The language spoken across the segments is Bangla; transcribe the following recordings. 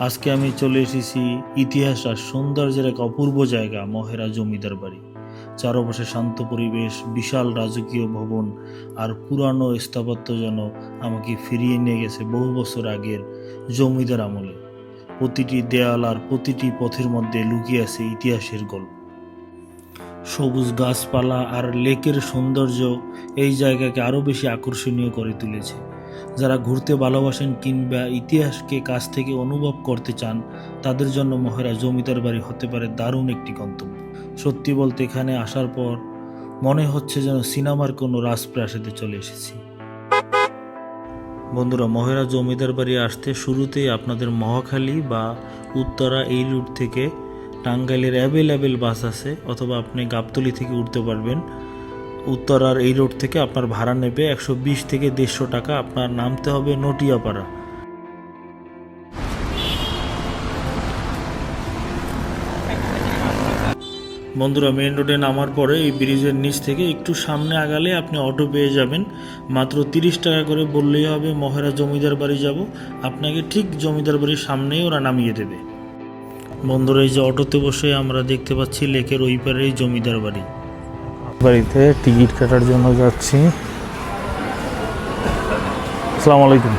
আজকে আমি চলে এসেছি ইতিহাস আর সৌন্দর্যের এক অপূর্ব জায়গা মহেরা জমিদার বাড়ি। চারপাশে শান্ত পরিবেশ, বিশাল রাজকীয় ভবন আর পুরানো স্থাপত্য যেন আমাকে ফিরিয়ে নিয়ে গেছে বহু বছর আগের জমিদার আমলে। প্রতিটি দেয়াল আর প্রতিটি পথের মধ্যে লুকিয়ে আছে ইতিহাসের গল্প। সবুজ গাছপালা আর লেকের সৌন্দর্য এই জায়গাকে আরও বেশি আকর্ষণীয় করে তুলেছে। যারা ঘুরতে ভালোবাসেন কিংবা ইতিহাসকে কাছ থেকে অনুভব করতে চান, তাদের জন্য মহেরা জমিদার বাড়ি হতে পারে দারুণ একটি গন্তব্য। সত্যি বলতে এখানে আসার পর মনে হচ্ছে যেন সিনেমার কোনো রাজপ্রাসাদে চলে এসেছি। বন্ধুরা, মহেরা জমিদার বাড়ি আসতে শুরুতেই আপনাদের মহাখালী বা উত্তরা এই রুট থেকে টাঙ্গাইলের অ্যাভেলেবেল বাস আছে, অথবা আপনি গাবতলী থেকে উঠতে পারবেন। উত্তরার এই রোড থেকে আপনার ভাড়া নেবে 120 থেকে 150 টাকা। আপনার নামতে হবে নটিয়াপাড়া। বন্ধুরা, মেন রোডে নামার পরে এই ব্রিজের নিচ থেকে একটু সামনে আগালে আপনি অটো পেয়ে যাবেন। মাত্র 30 টাকা করে বললেই হবে মহেরা জমিদার বাড়ি যাব। আপনাকে ঠিক জমিদার বাড়ির সামনেই ওরা নামিয়ে দেবে। বন্ধুরা, এই যে অটোতে বসে আমরা দেখতে পাচ্ছি লেকের ওই পারেই জমিদার বাড়ি। বাড়িতে টিকিট কাটার জন্য যাচ্ছি। আসসালামু আলাইকুম।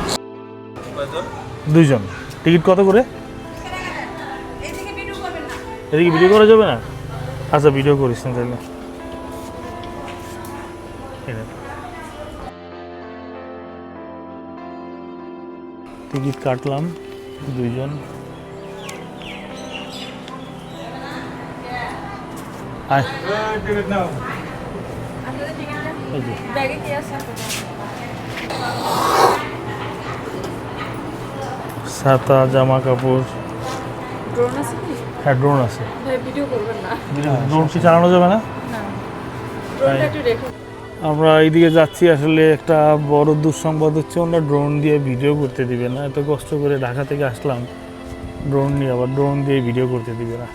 দুইজন টিকিট কত করে? এদিকে ভিডিও করা যাবে না? আচ্ছা, ভিডিও করিস না তাহলে। টিকিট কাটলাম, দুইজন। ছাতা, জামা কাপড়। হ্যাঁ, ড্রোন আছে। ড্রোন কি চালানো যাবে না? আমরা এইদিকে যাচ্ছি, আসলে একটা বড় দুঃসংবাদ হচ্ছে ওরা ড্রোন দিয়ে ভিডিও করতে দিবে না। এত কষ্ট করে ঢাকা থেকে আসলাম ড্রোন নিয়ে, আবার ড্রোন দিয়ে ভিডিও করতে দিবে না।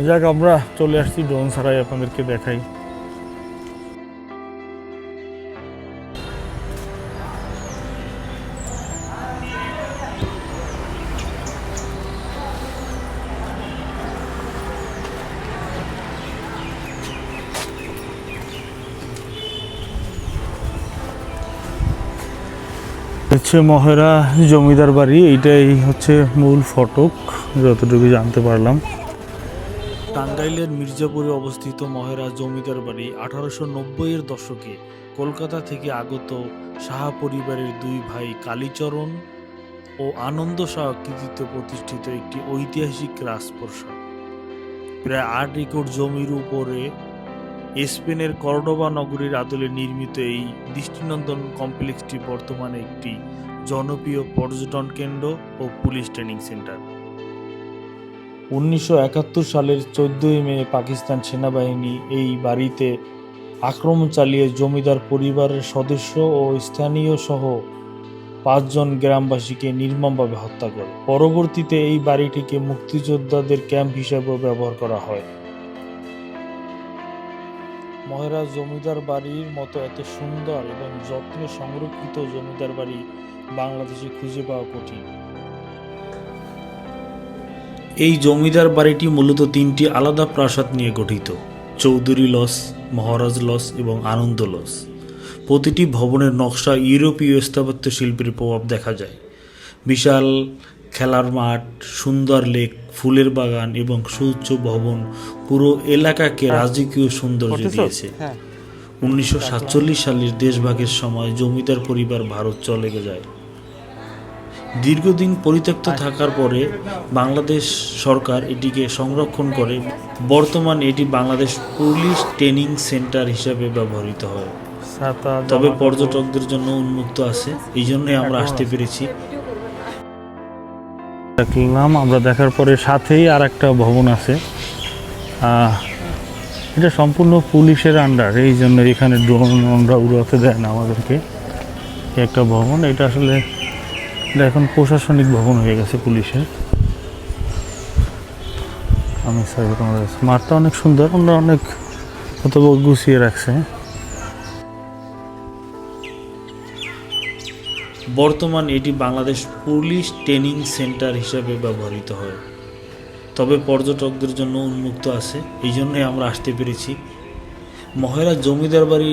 যাক, আমরা চলে আসছি ড্রোন ছাড়াই আপনাদেরকে দেখাই। হচ্ছে মহেরা জমিদার বাড়ি, এইটাই হচ্ছে মূল ফটক যতটুকু জানতে পারলাম। টাঙ্গাইলের মির্জাপুরে অবস্থিত মহেরা জমিদার বাড়ি 1890-এর দশকে কলকাতা থেকে আগত সাহা পরিবারের দুই ভাই কালীচরণ ও আনন্দ শাহ কৃতিত্বে প্রতিষ্ঠিত একটি ঐতিহাসিক রাজপ্রাসাদ। প্রায় 8 একর জমির উপরে স্পেনের কর্ডোবা নগরীর আদলে নির্মিত এই দৃষ্টিনন্দন কমপ্লেক্সটি বর্তমানে একটি জনপ্রিয় পর্যটন কেন্দ্র ও পুলিশ ট্রেনিং সেন্টার। 1971 সালের 14 মে পাকিস্তান সেনাবাহিনী এই বাড়িতে আক্রমণ চালিয়ে জমিদার পরিবারের সদস্য ও স্থানীয় সহ 5 জন গ্রামবাসীকে নির্মমভাবে হত্যা করে। পরবর্তীতে এই বাড়িটিকে মুক্তিযোদ্ধাদের ক্যাম্প হিসেবেও ব্যবহার করা হয়। মহেরা জমিদার বাড়ির মতো এত সুন্দর এবং যত্নে সংরক্ষিত জমিদার বাড়ি বাংলাদেশে খুঁজে পাওয়া কঠিন। এই জমিদার বাড়িটি মূলত 3টি আলাদা প্রাসাদ নিয়ে গঠিত: চৌধুরী লজ, মহারাজ লজ এবং আনন্দ লজ। প্রতিটি ভবনের নকশা ইউরোপীয় স্থাপত্য শিল্পের প্রভাব দেখা যায়। বিশাল খেলার মাঠ, সুন্দর লেক, ফুলের বাগান এবং সুউচ্চ ভবন পুরো এলাকাকে রাজকীয় সৌন্দর্য দিয়েছে। 1947 সালের দেশভাগের সময় জমিদার পরিবার ভারত চলে যায়। দীর্ঘদিন পরিত্যক্ত থাকার পরে বাংলাদেশ সরকার এটিকে সংরক্ষণ করে। বর্তমানে এটি বাংলাদেশ পুলিশ ট্রেনিং সেন্টার হিসেবে ব্যবহৃত হয়, তবে পর্যটকদের জন্য উন্মুক্ত আছে। এই জন্যই আমরা আসতে পেরেছি। দেখলাম, আমরা দেখার পরে সাথেই আর একটা ভবন আছে, এটা সম্পূর্ণ পুলিশের আন্ডার, এই জন্য এখানে ড্রোন আমরা উড়াতে দেয় না আমাদেরকে। একটা ভবন, এটা আসলে এটা এখন প্রশাসনিক ভবন হয়ে গেছে পুলিশের। আমি মাঠটা অনেক সুন্দর, আমরা অনেক গুছিয়ে রাখছে। বর্তমান এটি বাংলাদেশ পুলিশ ট্রেনিং সেন্টার হিসাবে ব্যবহৃত হয়, তবে পর্যটকদের জন্য উন্মুক্ত আছে, এই জন্যই আমরা আসতে পেরেছি। মহেরা জমিদার বাড়ি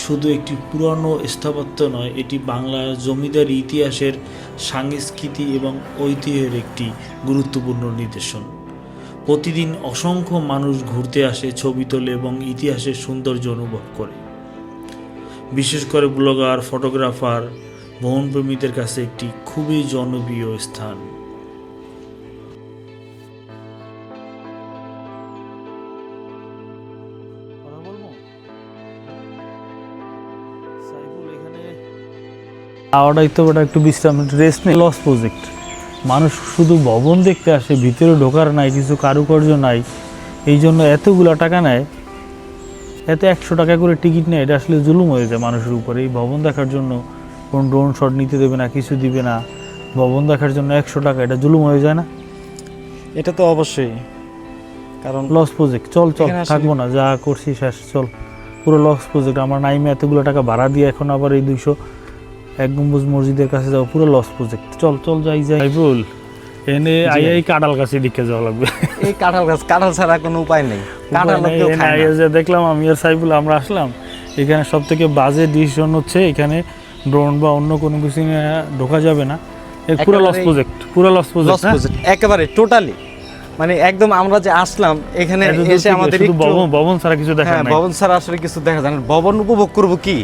শুধু একটি পুরানো স্থাপত্য নয়, এটি বাংলার জমিদারি ইতিহাসের, সংস্কৃতি এবং ঐতিহ্যের একটি গুরুত্বপূর্ণ নিদর্শন। প্রতিদিন অসংখ্য মানুষ ঘুরতে আসে, ছবি তোলে এবং ইতিহাসের সৌন্দর্য অনুভব করে। বিশেষ করে ব্লগার, ফটোগ্রাফার, ভ্রমণপ্রেমীদের কাছে একটি খুবই জনপ্রিয় স্থান। একটু বিশ্রাম, রেস্ট নেই। লস প্রজেক্ট, মানুষ শুধু ভবন দেখতে আসে, ভিতরে ঢোকার নাই, কিছু কারুকার্য নাই, এই জন্য এতগুলা টাকা নেয়, এত 100 টাকা করে টিকিট নেয়। এটা আসলে জুলুম হয়ে যায় মানুষের উপরে। এই ভবন দেখার জন্য কোনো ড্রোন শট নিতে দেবে না, কিছু দিবে না, ভবন দেখার জন্য 100 টাকা, এটা জুলুম হয়ে যায় না? এটা তো অবশ্যই, কারণ লস প্রজেক্ট। চল থাকবো না, যা করছি শেষ, চল। পুরো লস প্রজেক্ট। আমার নাইমে এতগুলো টাকা ভাড়া দিয়ে এখন আবার এই 200 এক গম্বুজ মসজিদের কাছে যাও, পুরো লস প্রজেক্ট। চল যাই সাইফুল, এনে আই কাঁঠাল গাছে দিকে যাওয়া লাগবে। এই কাঁঠাল ছাড়া কোনো উপায় নেই। দেখলাম আমি আর সাইফুল আমরা আসলাম এখানে। সব থেকে বাজে ডিসিশন হচ্ছে এখানে ড্রোন বা অন্য কোনো কিছু নিয়ে ঢোকা যাবে না। পুরো লস প্রজেক্ট একেবারে টোটালি, মানে একদম আমরা যে আসলাম এখানে এসে আমাদের ভবন ছাড়া কিছু দেখা যায় না। ভবন ছাড়া আসলে কিছু দেখা যায় না। ভবন উপভোগ করবো কি?